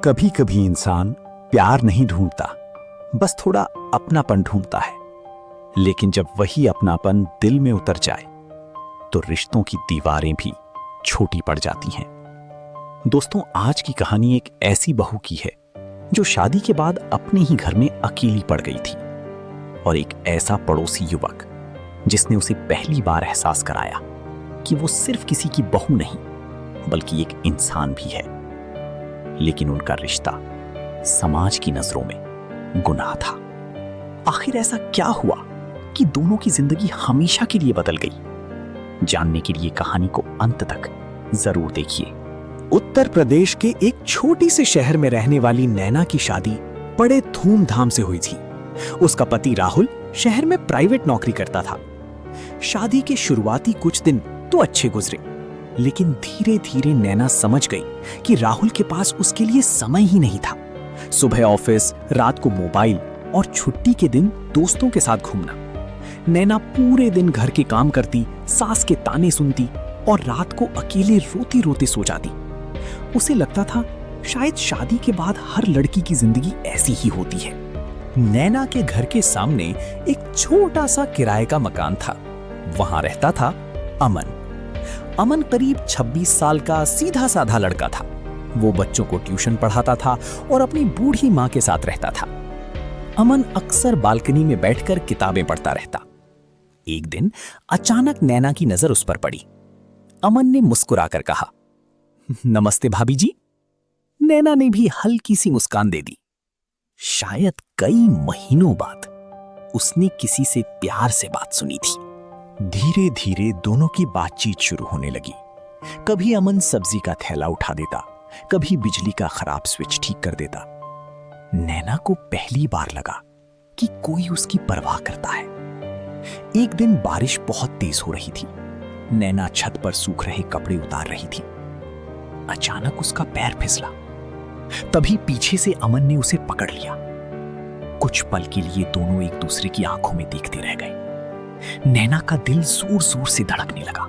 कभी कभी इंसान प्यार नहीं ढूंढता, बस थोड़ा अपनापन ढूंढता है। लेकिन जब वही अपनापन दिल में उतर जाए तो रिश्तों की दीवारें भी छोटी पड़ जाती हैं। दोस्तों, आज की कहानी एक ऐसी बहू की है जो शादी के बाद अपने ही घर में अकेली पड़ गई थी, और एक ऐसा पड़ोसी युवक जिसने उसे पहली बार एहसास कराया कि वो सिर्फ किसी की बहू नहीं बल्कि एक इंसान भी है। लेकिन उनका रिश्ता समाज की नजरों में गुनाह था। आखिर ऐसा क्या हुआ कि दोनों की जिंदगी हमेशा के लिए बदल गई? जानने के लिए कहानी को अंत तक जरूर देखिए। उत्तर प्रदेश के एक छोटी से शहर में रहने वाली नैना की शादी बड़े धूमधाम से हुई थी। उसका पति राहुल शहर में प्राइवेट नौकरी करता था। शादी के शुरुआती कुछ दिन तो अच्छे गुजरे, लेकिन धीरे धीरे नैना समझ गई कि राहुल के पास उसके लिए समय ही नहीं था। सुबह ऑफिस, रात को मोबाइल और छुट्टी के दिन दोस्तों के साथ घूमना। नैना पूरे दिन घर के काम करती, सास के ताने सुनती और रात को अकेले रोती रोते सो जाती। उसे लगता था शायद शादी के बाद हर लड़की की जिंदगी ऐसी ही होती है। नैना के घर के सामने एक छोटा सा किराए का मकान था। वहां रहता था अमन। अमन करीब 26 साल का सीधा साधा लड़का था। वो बच्चों को ट्यूशन पढ़ाता था और अपनी बूढ़ी माँ के साथ रहता था। अमन अक्सर बालकनी में बैठकर किताबें पढ़ता रहता। एक दिन अचानक नैना की नजर उस पर पड़ी। अमन ने मुस्कुराकर कहा, नमस्ते भाभी जी। नैना ने भी हल्की सी मुस्कान दे दी। शायद कई महीनों बाद उसने किसी से प्यार से बात सुनी थी। धीरे धीरे दोनों की बातचीत शुरू होने लगी। कभी अमन सब्जी का थैला उठा देता, कभी बिजली का खराब स्विच ठीक कर देता। नैना को पहली बार लगा कि कोई उसकी परवाह करता है। एक दिन बारिश बहुत तेज हो रही थी। नैना छत पर सूख रहे कपड़े उतार रही थी। अचानक उसका पैर फिसला। तभी पीछे से अमन ने उसे पकड़ लिया। कुछ पल के लिए दोनों एक दूसरे की आंखों में देखते रह गए। नैना का दिल जोर जोर से धड़कने लगा।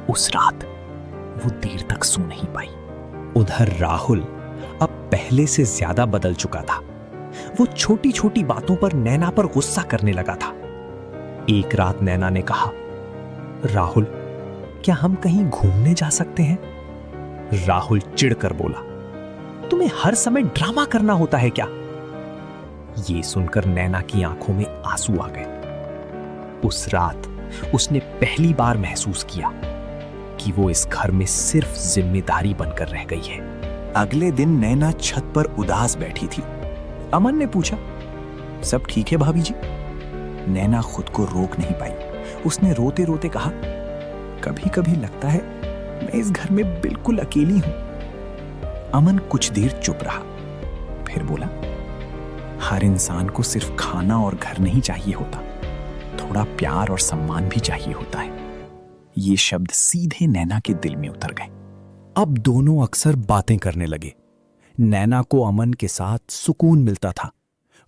उस रात वो देर तक सो नहीं पाई। उधर राहुल अब पहले से ज्यादा बदल चुका था। वो छोटी छोटी बातों पर नैना पर गुस्सा करने लगा था। एक रात नैना ने कहा, राहुल, क्या हम कहीं घूमने जा सकते हैं? राहुल चिढ़कर बोला, तुम्हें हर समय ड्रामा करना होता है क्या? ये सुनकर नैना की आंखों में आंसू आ गए। उस रात उसने पहली बार महसूस किया कि वो इस घर में सिर्फ जिम्मेदारी बनकर रह गई है। अगले दिन नैना छत पर उदास बैठी थी। अमन ने पूछा, सब ठीक है भाभी जी? नैना खुद को रोक नहीं पाई। उसने रोते रोते कहा, कभी कभी लगता है मैं इस घर में बिल्कुल अकेली हूं। अमन कुछ देर चुप रहा, फिर बोला, हर इंसान को सिर्फ खाना और घर नहीं चाहिए होता, थोड़ा प्यार और सम्मान भी चाहिए होता है। ये शब्द सीधे नैना के दिल में उतर गए। अब दोनों अक्सर बातें करने लगे। नैना को अमन के साथ सुकून मिलता था।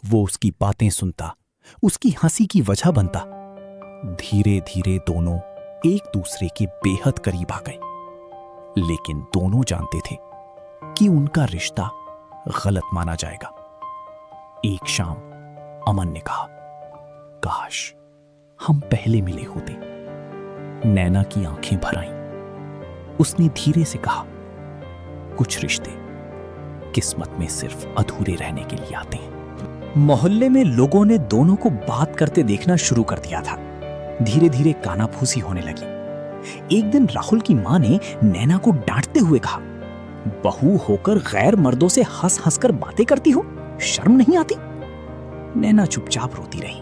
वो उसकी बातें सुनता, उसकी हंसी की वजह बनता। धीरे धीरे दोनों एक दूसरे के बेहद करीब आ गए। लेकिन दोनों जानते थे कि उनका रिश्ता गलत माना जाएगा। एक शाम अमन ने कहा, काश हम पहले मिले होते। नैना की आंखें भर आईं। उसने धीरे से कहा, कुछ रिश्ते किस्मत में सिर्फ अधूरे रहने के लिए आते हैं। मोहल्ले में लोगों ने दोनों को बात करते देखना शुरू कर दिया था। धीरे धीरे कानाफूसी होने लगी। एक दिन राहुल की मां ने नैना को डांटते हुए कहा, बहू होकर गैर मर्दों से हंस हंस कर बातें करती हो, शर्म नहीं आती? नैना चुपचाप रोती रही।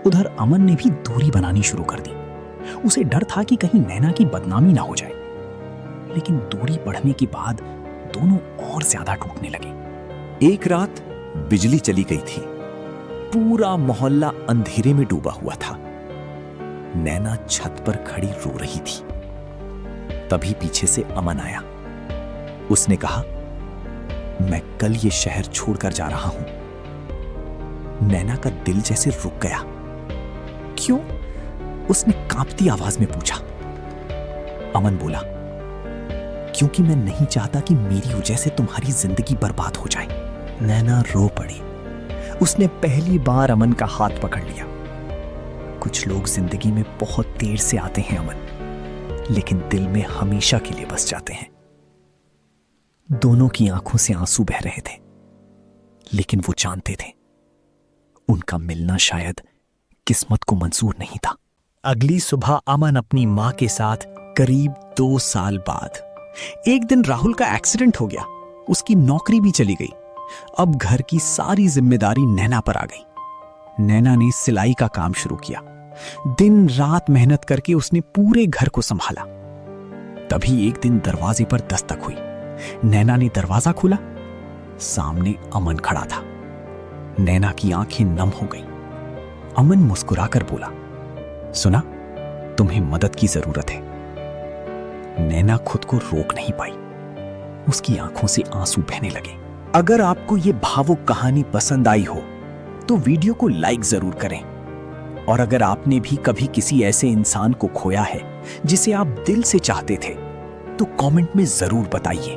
उधर अमन ने भी दूरी बनानी शुरू कर दी। उसे डर था कि कहीं नैना की बदनामी ना हो जाए। लेकिन दूरी बढ़ने के बाद दोनों और ज्यादा टूटने लगे। एक रात बिजली चली गई थी। पूरा मोहल्ला अंधेरे में डूबा हुआ था। नैना छत पर खड़ी रो रही थी। तभी पीछे से अमन आया। उसने कहा, मैं कल ये शहर छोड़कर जा रहा हूं। नैना का दिल जैसे रुक गया। क्यों? उसने कांपती आवाज में पूछा। अमन बोला, क्योंकि मैं नहीं चाहता कि मेरी वजह से तुम्हारी जिंदगी बर्बाद हो जाए। नैना रो पड़ी। उसने पहली बार अमन का हाथ पकड़ लिया। कुछ लोग जिंदगी में बहुत देर से आते हैं अमन, लेकिन दिल में हमेशा के लिए बस जाते हैं। दोनों की आंखों से आंसू बह रहे थे, लेकिन वो जानते थे उनका मिलना शायद किस्मत को मंजूर नहीं था। अगली सुबह अमन अपनी मां के साथ करीब 2 साल बाद, एक दिन राहुल का एक्सीडेंट हो गया। उसकी नौकरी भी चली गई। अब घर की सारी जिम्मेदारी नैना पर आ गई। नैना ने सिलाई का काम शुरू किया। दिन रात मेहनत करके उसने पूरे घर को संभाला। तभी एक दिन दरवाजे पर दस्तक हुई। नैना ने दरवाजा खोला। सामने अमन खड़ा था। नैना की आंखें नम हो गईं। अमन मुस्कुराकर बोला, सुना, तुम्हें मदद की जरूरत है। नैना खुद को रोक नहीं पाई। उसकी आंखों से आंसू बहने लगे। अगर आपको यह भावुक कहानी पसंद आई हो तो वीडियो को लाइक जरूर करें। और अगर आपने भी कभी किसी ऐसे इंसान को खोया है जिसे आप दिल से चाहते थे तो कमेंट में जरूर बताइए।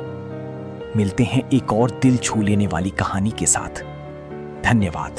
मिलते हैं एक और दिल छू लेने वाली कहानी के साथ। धन्यवाद।